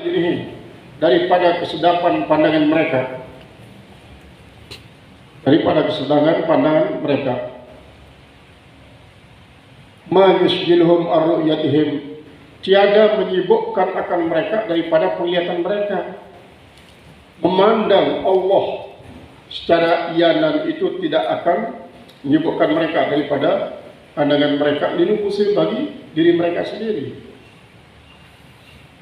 dinihim, daripada kesedapan pandangan mereka, daripada kesedapan pandangan mereka. Ma yusjilhum ar-ru'yatihim, tiada menyibukkan akan mereka daripada penglihatan mereka. Memandang Allah secara iyanan itu tidak akan menyibukkan mereka daripada pandangan mereka linufusi bagi diri mereka sendiri.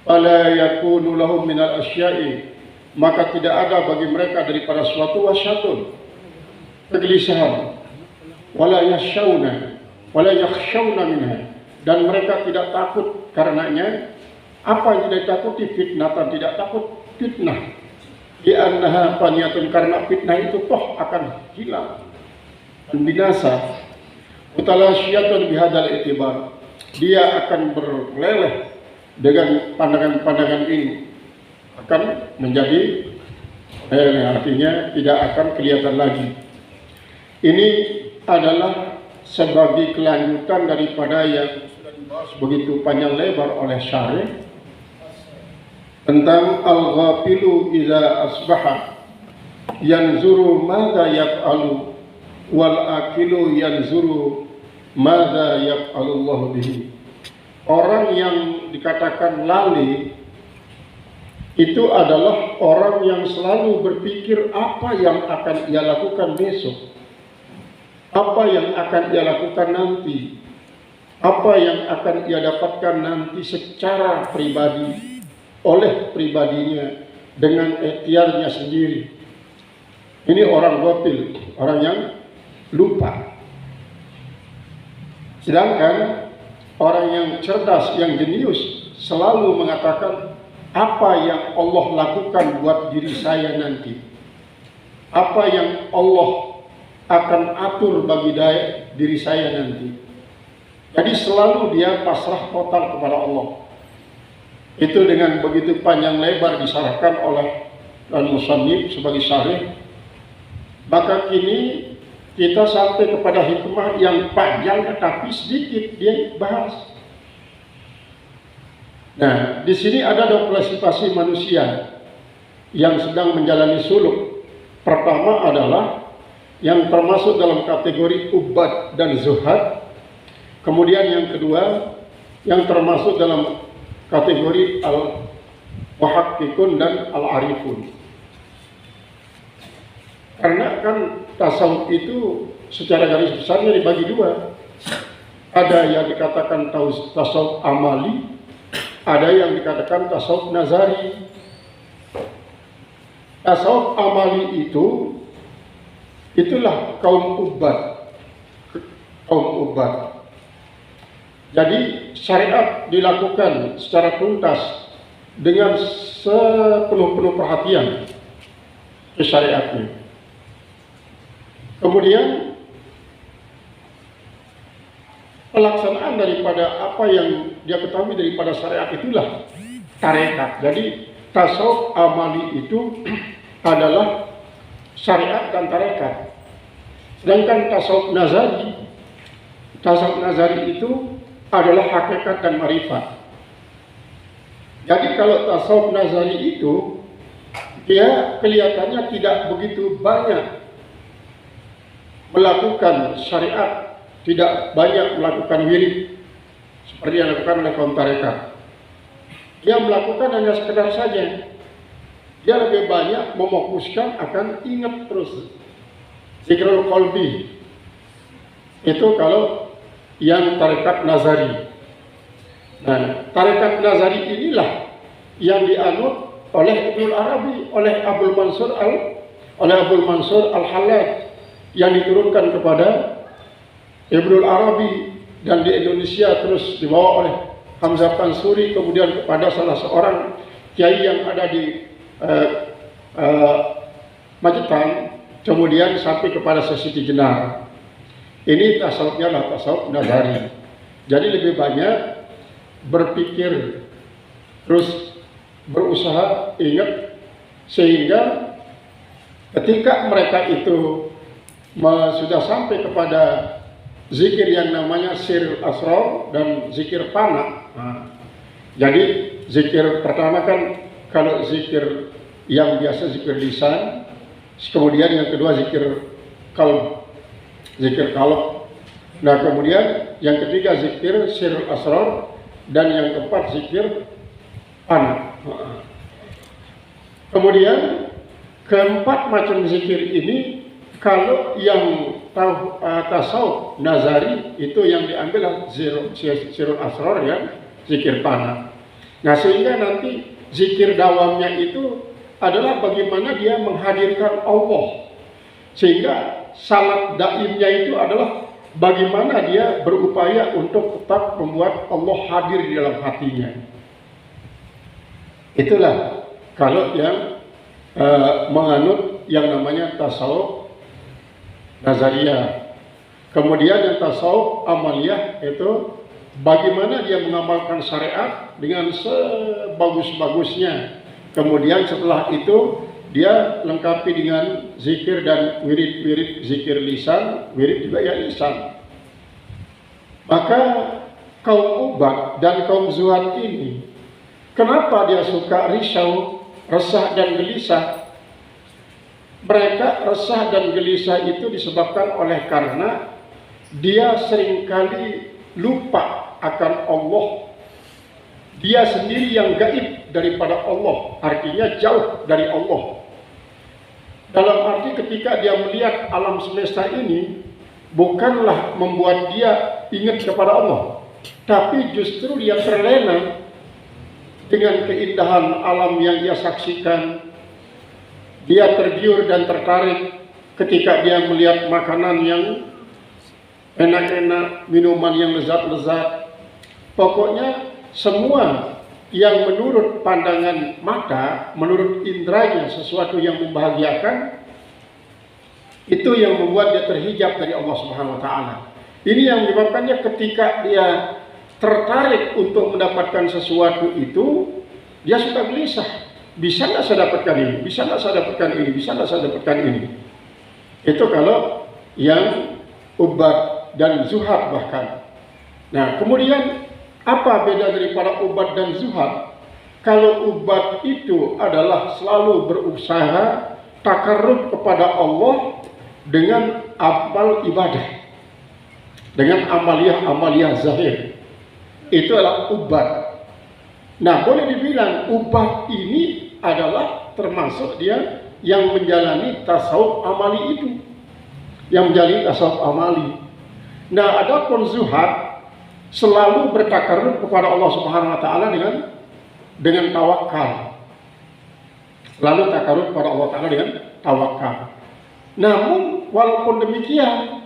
Fala yakunu lahum minal asya'i, maka tidak ada bagi mereka daripada suatu wasyatun, kegelisahan, wala yakhshawna minha, dan mereka tidak takut karenanya. Apa yang tidak takuti? Fitnatan, tidak takut fitnah. Li'annaha faniyatun, karena fitnah itu toh akan hilang dan binasa. Mutalasiyatun bihadal itibar, dia akan berleleh dengan pandangan-pandangan ini, akan menjadi artinya tidak akan kelihatan lagi. Ini adalah sebagai kelanjutan daripada yang sudah dibahas begitu panjang lebar oleh syarih tentang al-ghafilu idza asbaha yanzuru madza yaf'alu wal akilu yanzuru madza yaf'alu Allah bihi. Orang yang dikatakan lali itu adalah orang yang selalu berpikir apa yang akan ia lakukan besok, apa yang akan ia lakukan nanti, apa yang akan ia dapatkan nanti secara pribadi oleh pribadinya dengan ikhtiarnya sendiri. Ini orang ghafil, orang yang lupa. Sedangkan orang yang cerdas, yang jenius selalu mengatakan apa yang Allah lakukan buat diri saya nanti, apa yang Allah akan atur bagi diri saya nanti. Jadi selalu dia pasrah total kepada Allah. Itu dengan begitu panjang lebar disarahkan oleh al-musannif sebagai syarih. Maka kini kita sampai kepada hikmah yang panjang tetapi sedikit dia bahas. Nah, di sini ada dua klasifikasi manusia yang sedang menjalani suluk. Pertama adalah yang termasuk dalam kategori ubad dan zuhad. Kemudian yang kedua yang termasuk dalam kategori al-muhaqqiqun dan al-arifun. Karena kan tasawuf itu secara garis besarnya dibagi dua. Ada yang dikatakan tasawuf amali, ada yang dikatakan tasawuf nazari. Tasawuf amali itulah kaum ubad. Jadi syariat dilakukan secara tuntas dengan sepenuh-penuh perhatian ke syariatnya. Kemudian pelaksanaan daripada apa yang dia ketahui daripada syariat itulah tarekat. Jadi tasawuf amali itu adalah syariat dan tarekat. Sedangkan tasawuf nazari itu adalah hakikat dan marifat. Jadi kalau tasawuf nazari itu dia kelihatannya tidak begitu banyak melakukan syariat, tidak banyak melakukan wirid seperti yang dilakukan oleh kaum tarekat. Dia melakukan hanya sekedar saja. Dia lebih banyak memokuskan akan ingat terus. Zikrul qalbi. Itu kalau yang tarekat nazari. Nah, tarekat nazari inilah yang dianut oleh Ibnul Arabi, oleh Abul Mansur Al-Hallaj, yang diturunkan kepada Ibnul Arabi dan di Indonesia terus dibawa oleh Hamzah Pansuri, kemudian kepada salah seorang kiai yang ada di Magetan, kemudian sampai kepada Sesiti Jenar. Ini tasawufnya adalah tasawuf nazari. Jadi lebih banyak berpikir, terus berusaha ingat, sehingga ketika mereka itu sudah sampai kepada zikir yang namanya sirul asrar dan zikir fana. Jadi zikir pertama kan kalau zikir yang biasa zikir lisan, kemudian yang kedua zikir qalb, zikir qalb. Nah, kemudian yang ketiga zikir sirrul asrar, dan yang keempat zikir ana. Kemudian keempat macam zikir ini, kalau yang tasawuf nazari itu yang diambil sirrul asrar, ya, zikir pana. Nah, sehingga nanti zikir dawamnya itu adalah bagaimana dia menghadirkan Allah, sehingga salat daimnya itu adalah bagaimana dia berupaya untuk tetap membuat Allah hadir di dalam hatinya. Itulah kalau yang menganut yang namanya tasawuf nazariyah. Kemudian yang tasawuf amaliyah itu bagaimana dia mengamalkan syariat dengan sebagus-bagusnya. Kemudian setelah itu dia lengkapi dengan zikir dan wirid-wirid zikir lisan, wirid juga ya lisan. Maka kaum Ubad dan kaum Zuhad ini, kenapa dia suka risau, resah dan gelisah? Mereka resah dan gelisah itu disebabkan oleh karena dia seringkali lupa akan Allah. Dia sendiri yang gaib daripada Allah, artinya jauh dari Allah. Dalam arti ketika dia melihat alam semesta ini, bukanlah membuat dia ingat kepada Allah, tapi justru dia terlena dengan keindahan alam yang dia saksikan. Dia tergiur dan tertarik ketika dia melihat makanan yang enak-enak, minuman yang lezat-lezat. Pokoknya semua yang menurut pandangan mata, menurut indranya sesuatu yang membahagiakan, itu yang membuat dia terhijab dari Allah Subhanahu wa taala. Ini yang menyebabkannya ketika dia tertarik untuk mendapatkan sesuatu itu, dia suka gelisah. Bisa nggak saya dapatkan ini? Bisa nggak saya dapatkan ini? Bisa nggak saya dapatkan ini? Itu kalau yang Ubad dan Zuhad bahkan. Nah, kemudian apa beda daripada Ubad dan Zuhad? Kalau Ubad itu adalah selalu berusaha takarrub kepada Allah dengan amal ibadah, dengan amaliyah zahir. Itu adalah Ubad. Nah, boleh dibilang Ubad ini adalah termasuk dia yang menjalani tasawuf amali itu, yang menjalani tasawuf amali. Nah, adapun Zuhad selalu bertakarrub kepada Allah Subhanahu wa taala dengan tawakal. Lalu takarrub kepada Allah taala dengan tawakal. Namun walaupun demikian,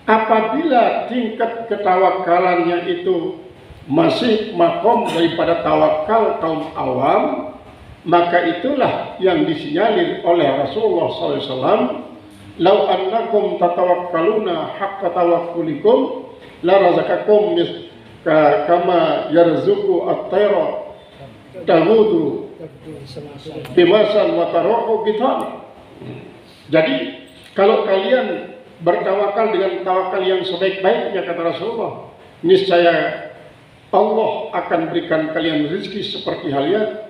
apabila tingkat ketawakalannya itu masih makom daripada tawakal kaum awam, maka itulah yang disinyalir oleh Rasulullah SAW. Lau annakum tatawakkaluna haqqa tawakkulikum la razaqakum kama yarzuqu at-tayra tahudu bimasan wa taruhu bitan. Jadi kalau kalian bertawakal dengan tawakal yang sebaik-baiknya, kata Rasulullah, niscaya Allah akan berikan kalian rezeki seperti halnya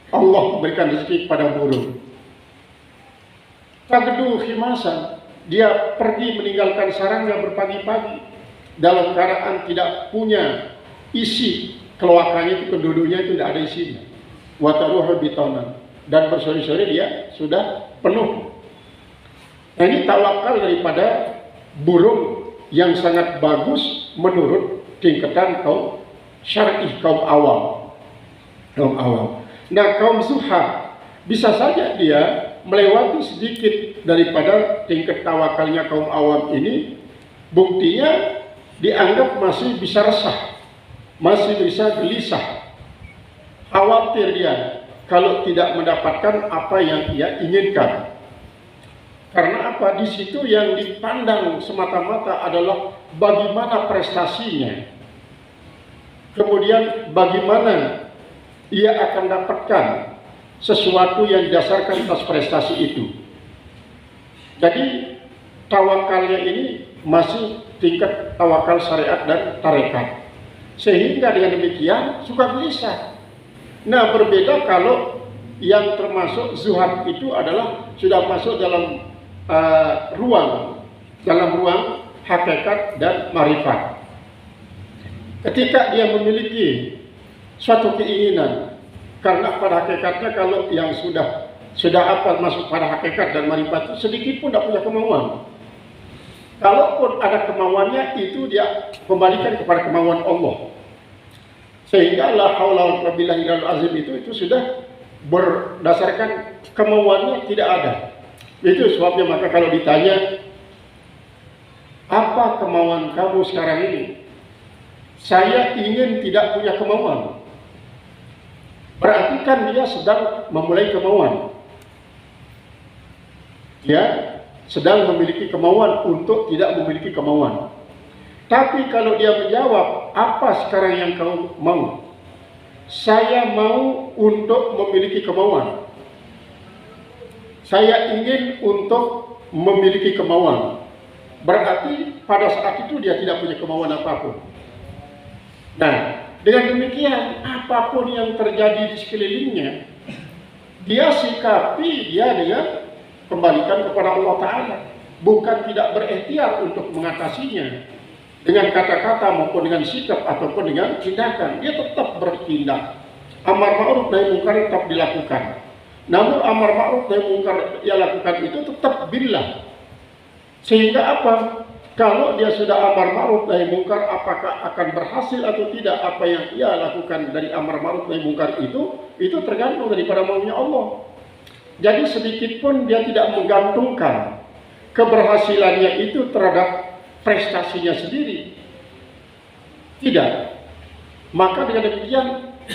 Allah berikan rezeki kepada burung. Tagdu khimasan, dia pergi meninggalkan sarangnya berpagi-pagi dalam keadaan tidak punya isi, keloakannya itu, penduduknya itu tidak ada isinya. Wa taruhu bitanan, dan bersore-sore dia sudah penuh. Nah, ini tawakal daripada burung yang sangat bagus menurut tingkatan kaum syar'i, kaum awam. Nah, kaum Zuhad bisa saja dia melewati sedikit daripada tingkat tawakalnya kaum awam ini. Buktinya dianggap masih bisa resah, masih bisa gelisah, khawatir dia kalau tidak mendapatkan apa yang ia inginkan. Karena apa? Di situ yang dipandang semata-mata adalah bagaimana prestasinya, kemudian bagaimana ia akan dapatkan sesuatu yang didasarkan atas prestasi itu. Jadi tawakalnya ini masih tingkat tawakal syariat dan tarekat, sehingga dengan demikian suka gelisah. Nah, berbeda kalau yang termasuk zuhad itu adalah sudah masuk dalam ruang hakikat dan marifat. Ketika dia memiliki suatu keinginan, karena pada hakikatnya kalau yang sudah masuk pada hakikat dan marifat itu sedikit pun tidak punya kemauan. Kalaupun ada kemauannya, itu dia kembalikan kepada kemauan Allah. Sehingga la haula wala quwwata illa azim itu sudah berdasarkan kemauannya tidak ada. Itu sebabnya maka kalau ditanya, apa kemauan kamu sekarang ini? Saya ingin tidak punya kemauan. Berarti kan dia sedang memulai kemauan. Dia sedang memiliki kemauan untuk tidak memiliki kemauan. Tapi kalau dia menjawab, apa sekarang yang kau mau? Saya mau untuk memiliki kemauan. Saya ingin untuk memiliki kemauan. Berarti pada saat itu dia tidak punya kemauan apapun. Nah, dengan demikian apapun yang terjadi di sekelilingnya, dia sikapi dia dengan kembalikan kepada Allah Ta'ala. Bukan tidak berikhtiar untuk mengatasinya dengan kata-kata maupun dengan sikap ataupun dengan tindakan. Dia tetap bertindak. Amar ma'ruf nahi munkar tetap dilakukan. Namun amar ma'ruf nahi munkar dia lakukan itu tetap billah. Sehingga apa? Kalau dia sudah amar ma'ruf nahi munkar, apakah akan berhasil atau tidak apa yang ia lakukan dari amar ma'ruf nahi munkar itu tergantung daripada maunya Allah. Jadi sedikit pun dia tidak menggantungkan keberhasilannya itu terhadap prestasinya sendiri. Tidak. Maka dengan demikian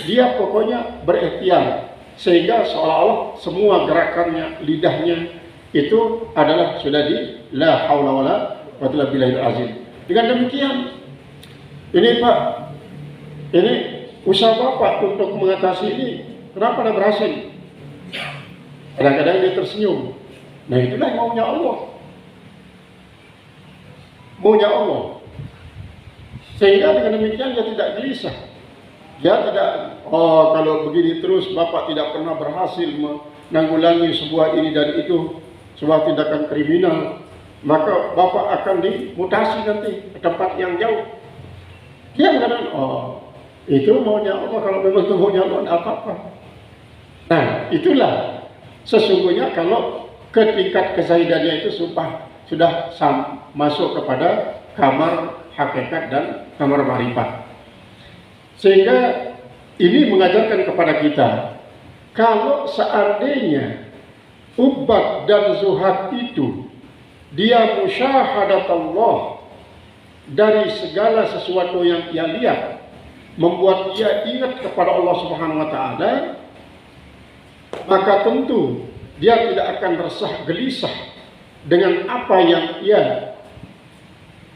dia pokoknya berikhtiar, sehingga seolah-olah semua gerakannya, lidahnya itu adalah sudah di la haula wala quwwata illa azim. Dengan demikian, ini Pak, ini usaha Bapak untuk mengatasi ini kenapa tidak berhasil? Kadang-kadang dia tersenyum. Nah itulah maunya Allah. Maunya Allah. Sehingga dengan demikian dia tidak gelisah. Dia tidak, kalau begini terus Bapak tidak pernah berhasil menanggulangi sebuah ini dan itu, sebuah tindakan kriminal, maka Bapak akan dimutasi nanti ke tempat yang jauh. Dia mengatakan, itu maunya Allah. Kalau memang itu maunya Allah, tidak apa-apa. Nah itulah sesungguhnya kalau ke tingkat kezahidannya itu sudah masuk kepada kamar hakikat dan kamar marifat. Sehingga ini mengajarkan kepada kita, kalau seandainya ubat dan zuhad itu dia musyahadat Allah dari segala sesuatu yang ia lihat, membuat dia ingat kepada Allah Subhanahu wa Ta'ala, maka tentu dia tidak akan resah gelisah dengan apa yang ia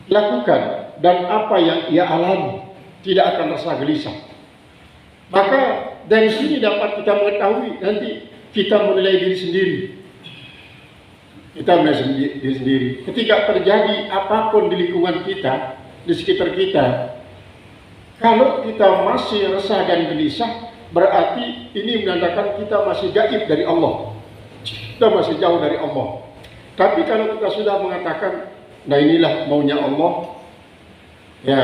lakukan dan apa yang ia alami, tidak akan resah gelisah. Maka dari sini dapat kita mengetahui, nanti kita menilai diri sendiri. Kita menilai diri sendiri. Ketika terjadi apapun di lingkungan kita, di sekitar kita, kalau kita masih resah dan gelisah, berarti ini menandakan kita masih gaib dari Allah. Kita masih jauh dari Allah. Tapi kalau kita sudah mengatakan, nah inilah maunya Allah, ya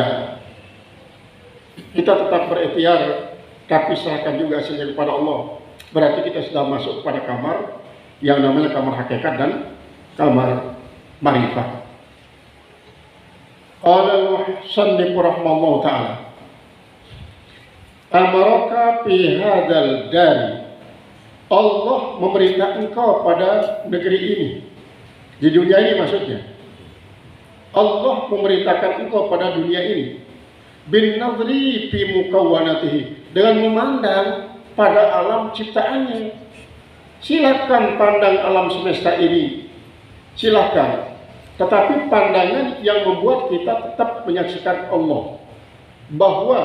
kita tetap berikhtiar, tapi serahkan juga hasilnya kepada Allah. Berarti kita sudah masuk pada kamar yang namanya kamar hakikat dan kamar marifat. Qala al-musannif rahimahullah ta'ala, amaraka fi hadzal dari, Allah memerintah engkau pada negeri ini, di dunia ini maksudnya. Allah memerintahkan engkau pada dunia ini, bin nadri fi mukawwanatihi, dengan memandang pada alam ciptaannya. Silakan pandang alam semesta ini, silakan. Tetapi pandangan yang membuat kita tetap menyaksikan Allah, bahwa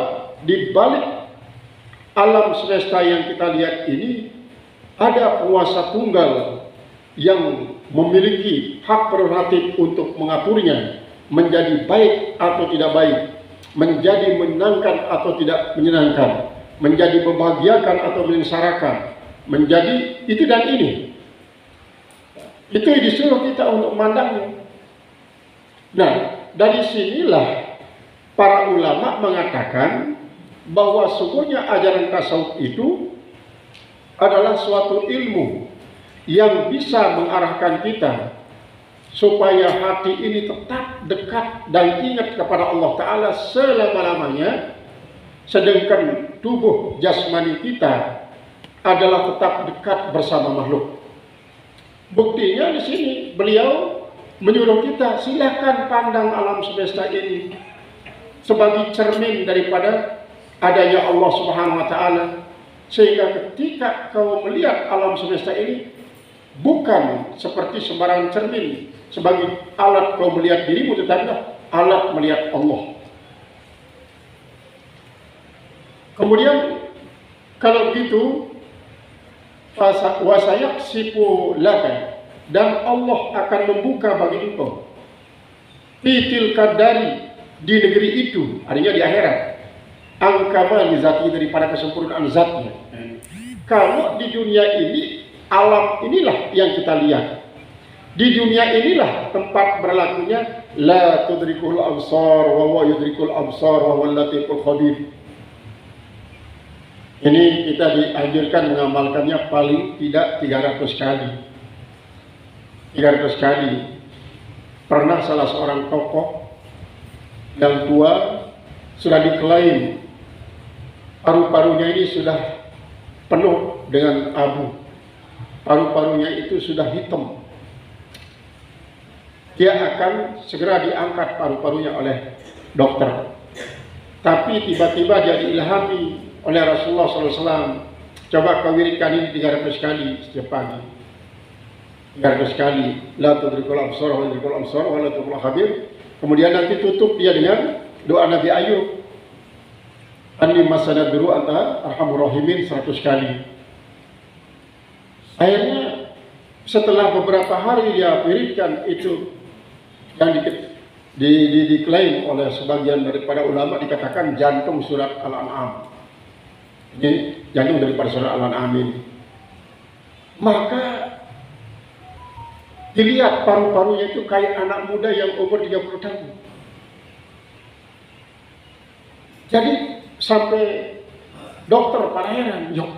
di balik alam semesta yang kita lihat ini ada penguasa tunggal yang memiliki hak prerogatif untuk mengaturnya menjadi baik atau tidak baik, menjadi menyenangkan atau tidak menyenangkan, menjadi membahagiakan atau menyengsarakan. menjadi itu dan ini. Itu disuruh kita untuk memandangnya. Nah, dari sinilah para ulama mengatakan bahwa sungguhnya ajaran tasawuf itu adalah suatu ilmu yang bisa mengarahkan kita supaya hati ini tetap dekat dan ingat kepada Allah Ta'ala selama-lamanya, sedangkan tubuh jasmani kita adalah tetap dekat bersama makhluk. Buktinya di sini beliau menyuruh kita, silakan pandang alam semesta ini sebagai cermin daripada adanya Allah Subhanahu wa Ta'ala, sehingga ketika kau melihat alam semesta ini bukan seperti sembarang cermin sebagai alat kau melihat dirimu, tetapi alat melihat Allah. Kemudian kalau begitu, wasayaksifu laka, dan Allah akan membuka bagi engkau fitil kadari, di negeri itu, artinya di akhirat, angkama zati, daripada kesempurnaan zatnya. Kalau di dunia ini, alam inilah yang kita lihat. Di dunia inilah tempat berlakunya la tudrikul absar wa huwa yudrikul absar wa huwal latiful khabir. Ini kita dianjurkan mengamalkannya paling tidak 300 kali. 300 kali. Pernah salah seorang tokoh yang tua sudah diklaim paru-parunya ini sudah penuh dengan abu. Paru-parunya itu sudah hitam. Dia akan segera diangkat paru-parunya oleh dokter. Tapi tiba-tiba dia diilhami oleh Rasulullah SAW. Coba kau wiridkan ini 300 kali setiap pagi. 300 kali. La tudrikul absar wa yudrikul absar wa la tudrikul khabir. Kemudian nanti tutup dia dengan doa Nabi Ayub. Anni masadadru anta arhamur rahimin 100 kali. Akhirnya setelah beberapa hari dia wiridkan itu, yang diklaim oleh sebagian daripada ulama, dikatakan jantung surat Al-An'am. Ini jantung daripada surat Al-An'am ini. Maka dilihat paru-parunya itu kayak anak muda yang umur 30 tahun. Jadi sampai dokter pada heran, "Yok,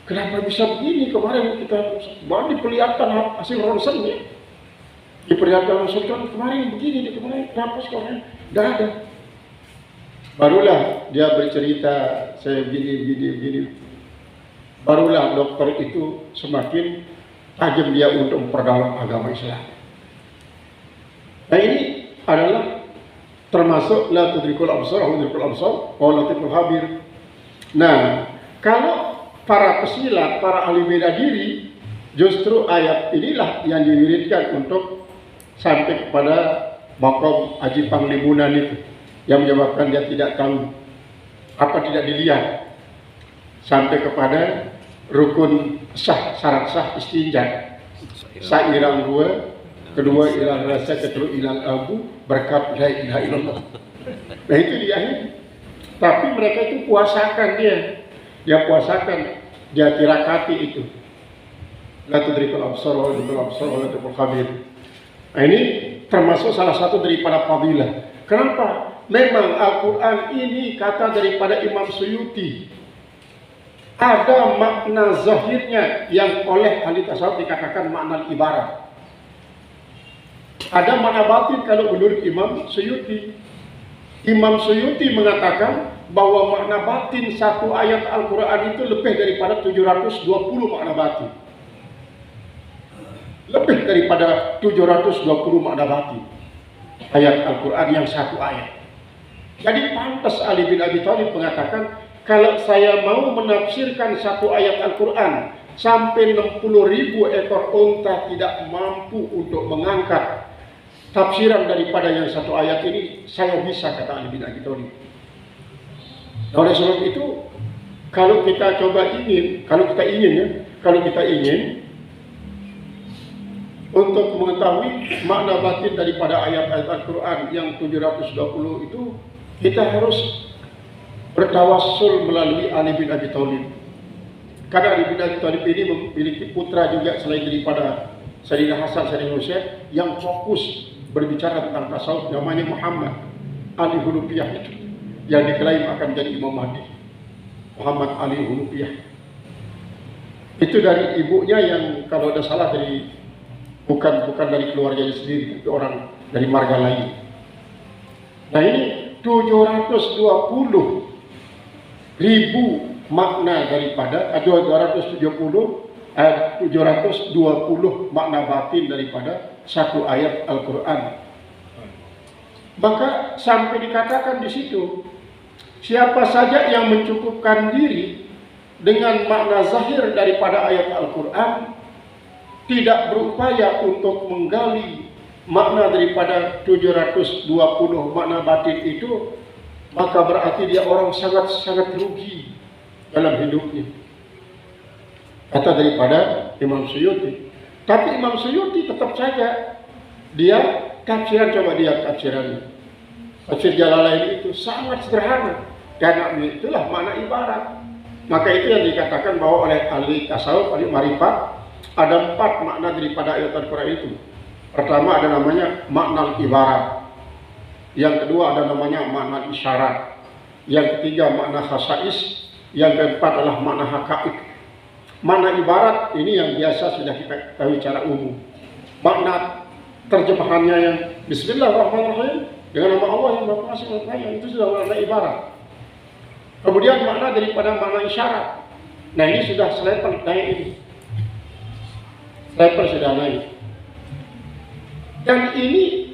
kenapa bisa begini? Kemarin kita baru diperlihatkan hasil ronsennya. Diperlihatkan ronsen kemarin begini, kemarin kenapa sekarang tidak ada?" Barulah dia bercerita, saya begini. Barulah dokter itu semakin tajam dia untuk memperdalam agama Islam. Nah, ini adalah termasuk la tudrikul absar wa tudrikul absar wa latiful khabir. Nah, kalau para pesilat, para ahli bela diri, justru ayat inilah yang diwiridkan untuk sampai kepada Makom Haji Panglimunan itu, yang menyebabkan dia tidak tahu apa, tidak dilihat, sampai kepada rukun sah, syarat sah istinja. Sah ilang dua, kedua ilang rasa, ketiga ilang abu, berkat la ilaha illallah. Nah, itu di akhir. Tapi mereka itu puasakan dia puasakan, dia tirakati itu. La tudrikul absar wa tudrikul absar wa latiful khabir. Nah, ini termasuk salah satu daripada fadilah. Kenapa? Memang Al-Quran ini kata daripada Imam Suyuti, ada makna zahirnya yang oleh ahli tasawuf dikatakan makna ibarat. Ada makna batin kalau menurut Imam Suyuti. Imam Suyuti mengatakan bahwa makna batin satu ayat Al-Quran itu lebih daripada 720 makna batin. Lebih daripada 720 makna batin ayat Al-Quran yang satu ayat. Jadi pantas Ali bin Abi Thalib mengatakan, kalau saya mau menafsirkan satu ayat Al-Quran sampai 60.000 ekor unta tidak mampu untuk mengangkat tafsiran daripada yang satu ayat ini, saya bisa, kata Ali bin Abi Thalib. Oleh sebab itu, kalau kita ingin untuk mengetahui makna batin daripada ayat-ayat Al-Quran yang 720 itu, kita harus bertawassul melalui Ali bin Abi Thalib. Karena Ali bin Abi Thalib ini memiliki putra juga selain daripada Sayyidina Hasan, Sayyidina Husain yang fokus berbicara tentang tasawuf, namanya Muhammad Ali Hulupiyah itu, yang diklaim akan jadi Imam Mahdi. Muhammad Ali Hulupiyah itu dari ibunya yang kalau ada salah dari bukan dari keluarganya sendiri, tapi orang dari marga lain. Nah ini 720.000 makna daripada 720 makna batin daripada satu ayat Al-Quran. Maka sampai dikatakan di situ, siapa saja yang mencukupkan diri dengan makna zahir daripada ayat Al-Quran, tidak berupaya untuk menggali makna daripada 720 makna batin itu, maka berarti dia orang sangat rugi dalam hidupnya. Kata daripada Imam Suyuti. Tapi Imam Suyuti tetap saja dia tafsiran, coba dia tafsirannya. Tafsir Jalalain itu sangat sederhana, karena itulah makna ibarat. Maka itu yang dikatakan bahwa oleh ahli tasawuf, ahli marifat, ada 4 makna daripada ayat Al-Quran itu. Pertama ada namanya makna ibarat. Yang kedua ada namanya makna isyarat. Yang ketiga makna khasais. Yang keempat adalah makna hakaik. Makna ibarat ini yang biasa sudah kita ketahui secara umum. Makna terjemahannya yang Bismillahirrahmanirrahim, dengan nama Allah yang Maha Pengasih Maha Penyayang, itu sudah makna ibarat. Kemudian makna daripada makna isyarat. Nah ini sudah level naik ini. Level sudah naik. Dan ini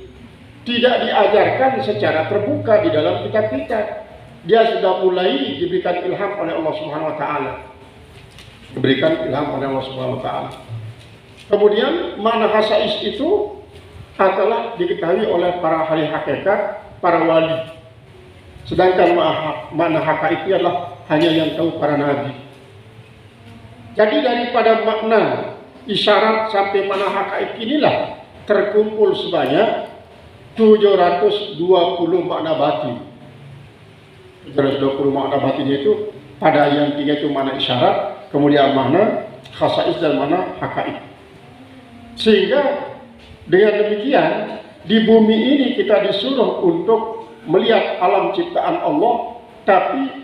tidak diajarkan secara terbuka di dalam kitab-kitab. Dia sudah mulai diberikan ilham oleh Allah Subhanahu wa taala. Diberikan ilham oleh Allah Subhanahu wa taala. Kemudian makna khasais itu adalah diketahui oleh para ahli hakikat, para wali. Sedangkan makna hakaik itu adalah hanya yang tahu para nabi. Jadi daripada makna isyarat sampai makna hakaik inilah terkumpul sebanyak 720 makna batin. 720 makna batin itu pada yang 3 itu makna isyarat, kemudian makna khasais dan makna hakaik. Sehingga dengan demikian di bumi ini kita disuruh untuk melihat alam ciptaan Allah, tapi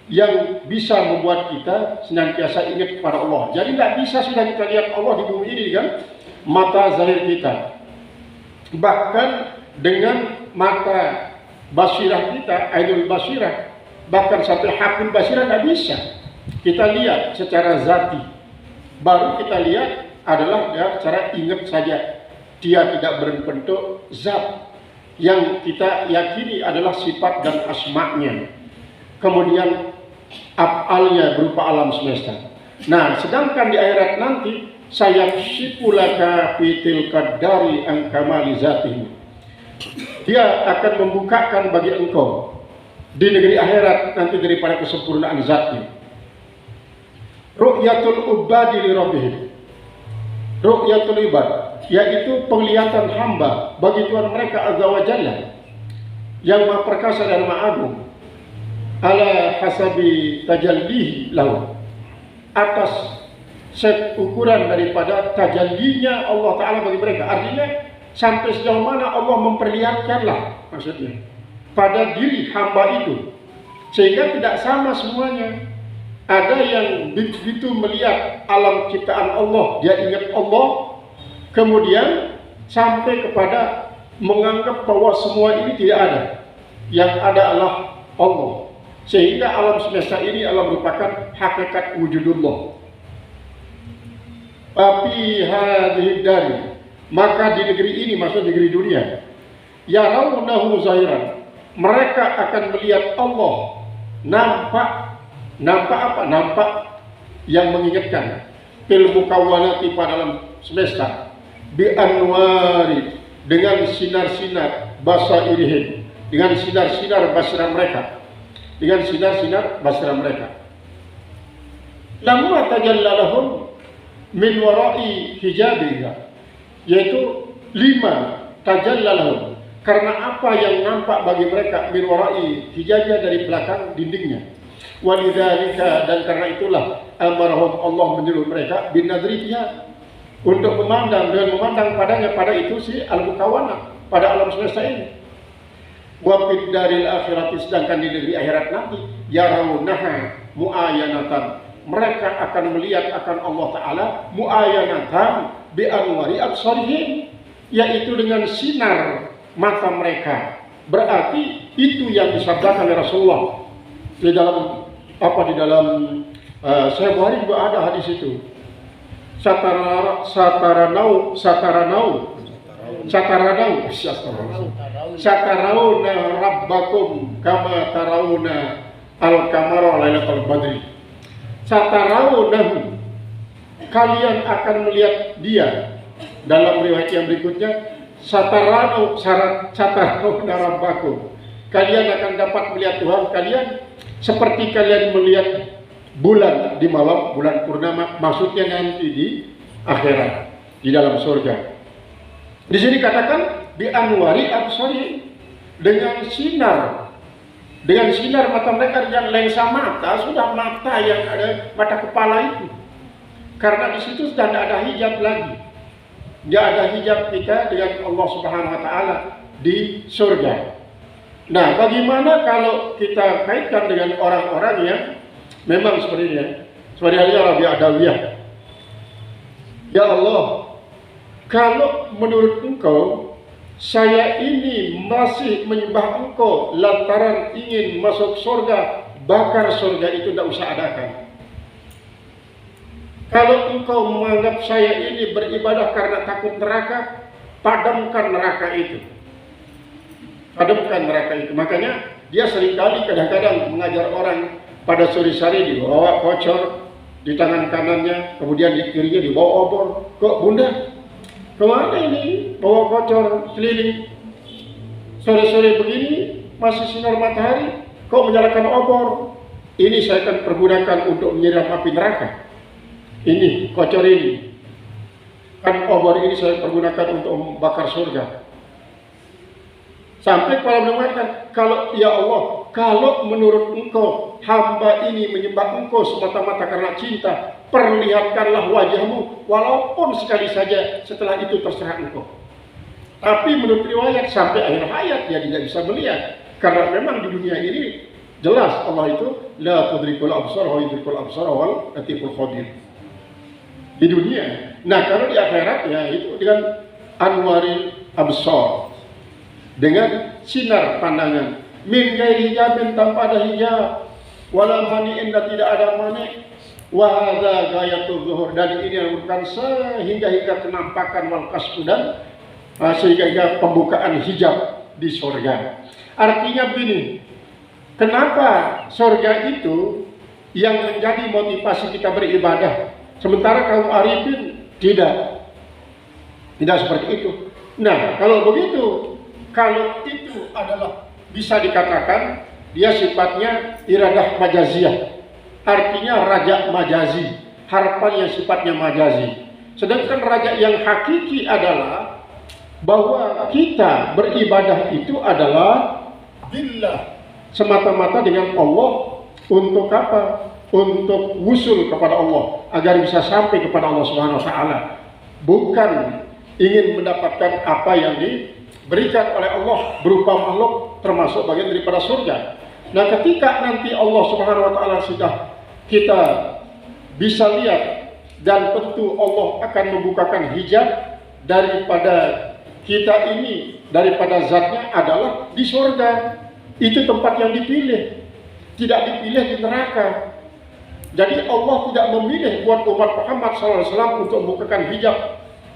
yang bisa membuat kita senantiasa ingat kepada Allah. Jadi tidak bisa sudah kita lihat Allah di bumi ini kan mata zahir kita. Bahkan dengan mata basirah kita, ainul basirah, bahkan sampai hakul basirah tidak bisa kita lihat secara zati. Baru kita lihat adalah ya, cara ingat saja. Dia tidak berbentuk zat yang kita yakini adalah sifat dan asma'nya. Kemudian af'alnya berupa alam semesta. Nah, sedangkan di akhirat nanti sayaksifulaka fitil qadari an kamali zatihi. Dia akan membukakan bagi engkau di negeri akhirat nanti daripada kesempurnaan zatnya. Ru'yatul ubadi li rabbihim. Ru'yatul ibad, yaitu penglihatan hamba bagi Tuhan mereka Azza wa Jalla yang Maha Perkasa dan Maha Agung, ala hasabi tajallihi lahu, atas ukuran daripada tajallinya Allah Ta'ala bagi mereka. Artinya sampai sejauh mana Allah memperlihatkanlah maksudnya pada diri hamba itu, sehingga tidak sama semuanya. Ada yang begitu melihat alam ciptaan Allah, dia ingat Allah, kemudian sampai kepada menganggap bahwa semua ini tidak ada, yang ada adalah Allah, sehingga alam semesta ini adalah merupakan hakikat wujudullah. Tapi hadhihi dari, maka di negeri ini, maksud negeri dunia, yarawnahu zahiran, mereka akan melihat Allah nampak apa? Nampak yang mengingatkan fil mukawwanati pada alam semesta bi anwari, dengan sinar-sinar basairihim, dengan sinar-sinar basira mereka, dengan sinar-sinar basira mereka. Lamma tajallalahum min wara'i hijabiha, yaitu 5 tajallalahum, karena apa yang nampak bagi mereka min wara'i hijabnya, dari belakang dindingnya. Walidzalika, dan karena itulah amarahum, Allah menyuruh mereka binadri fiha, untuk memandang dan memandang padanya, pada itu si al-mukawana, pada alam semesta ini. Wa fid daril akhirati, sedangkan di negeri akhirat nanti yarawnaha muayanatan, mereka akan melihat akan Allah Ta'ala muayanatan bi anwari absarihim, yaitu dengan sinar mata mereka. Berarti itu yang disabdakan oleh Rasulullah di dalam Sahih Bukhari juga ada hadis itu. Sataranau rabbakum kama tarawna al-qamara lailatul badri. Satarawnahu, kalian akan melihat dia. Dalam riwayat yang berikutnya, satarawna rabbakum, kalian akan dapat melihat Tuhan kalian seperti kalian melihat bulan di malam bulan purnama, maksudnya nanti di akhirat, di dalam surga. Di sini katakan bi anwari absari, dengan sinar mata mereka, yang lensa mata, sudah mata yang ada mata kepala itu. Karena di situ sudah tidak ada hijab lagi, tidak ada hijab kita dengan Allah Subhanahu Wa Taala di surga. Nah, bagaimana kalau kita kaitkan dengan orang-orang yang memang seperti ini, seperti halnya Rabi Adawiyah. Ya Allah, kalau menurut Engkau saya ini masih menyembah Engkau lantaran ingin masuk surga, bakar surga itu tidak usah adakan. Kalau Engkau menganggap saya ini beribadah karena takut neraka, padamkan neraka itu. Padamkan neraka itu. Makanya dia seringkali kadang-kadang mengajar orang pada sore hari dibawa kocor di tangan kanannya, kemudian di kirinya dibawa obor. Kok Bunda, kemana ini bawa kocor keliling sore-sore begini, masih sinar matahari, kok menyalakan obor? Ini saya akan pergunakan untuk menyiram api neraka. Ini kocor ini, kan obor ini saya pergunakan untuk membakar surga. Sampai para mengatakan, kalau ya Allah, kalau menurut Engkau hamba ini menyembah Engkau semata-mata karena cinta, perlihatkanlah wajahmu, walaupun sekali saja, setelah itu terserah Engkau. Tapi menurut riwayat sampai akhir hayat dia tidak bisa melihat, karena memang di dunia ini jelas Allah itu la tudrikul absar wa yudrikul absar wal latiful khabir. Di dunia. Nah, kalau di akhirat ya itu dengan anwaril absar, dengan sinar pandangan, min ghairi hijabin, tanpa ada hijab, wala mani'in, dan tidak ada mani', wa hadza ghayatul zuhur, dan ini merupakan sehingga kenampakan wal kasbu, dan sehingga pembukaan hijab di surga. Artinya begini, kenapa surga itu yang menjadi motivasi kita beribadah, sementara kaum arifin tidak seperti itu. Nah, kalau begitu, kalau itu adalah bisa dikatakan dia sifatnya iradah majaziyah, artinya raja majazi, harapan yang sifatnya majazi. Sedangkan raja yang hakiki adalah bahwa kita beribadah itu adalah billah, semata-mata dengan Allah. Untuk apa? Untuk wusul kepada Allah, agar bisa sampai kepada Allah Subhanahu Wa Taala, bukan ingin mendapatkan apa yang diberikan oleh Allah berupa makhluk, termasuk bagian daripada surga. Nah, ketika nanti Allah Subhanahu Wa Taala sudah kita bisa lihat, dan tentu Allah akan membukakan hijab daripada kita ini, daripada zatnya adalah di surga. Itu tempat yang dipilih, tidak dipilih di neraka. Jadi Allah tidak memilih buat umat Muhammad SAW untuk membukakan hijab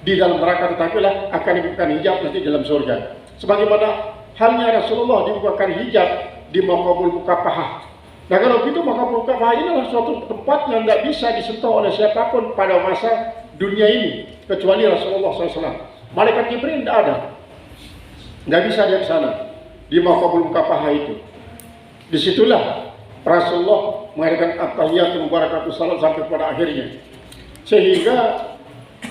di dalam neraka, tetapi akan dibukakan hijab nanti dalam surga. Sebagaimana halnya Rasulullah dibukakan hijab di Maqamul Mukafahah. Nah, kalau begitu Maqamul Mukafahah ini adalah suatu tempat yang tidak bisa disentuh oleh siapapun pada masa dunia ini, kecuali Rasulullah SAW. Malaikat Jibril tidak ada, nggak bisa dia ke sana di Maqamul Mukafahah itu. Disitulah Rasulullah mengadakan at-tahiyatul mubarakatuh salat sampai pada akhirnya, sehingga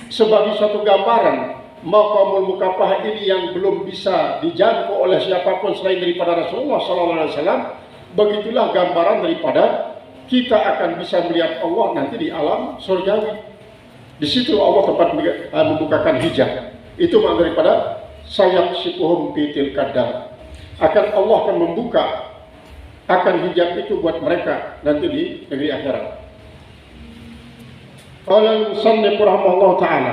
sebagai suatu gambaran Maqamul Mukafahah ini yang belum bisa dijangkau oleh siapapun selain daripada Rasulullah SAW. Begitulah gambaran daripada kita akan bisa melihat Allah nanti di alam surgawi. Di situ Allah tempat membukakan hijab. Itu makna daripada sayaksifuhum fitil kadar. Akan Allah akan membuka akan hijab itu buat mereka nanti di negeri akhirat. Qala al-musannif rahimahullah ta'ala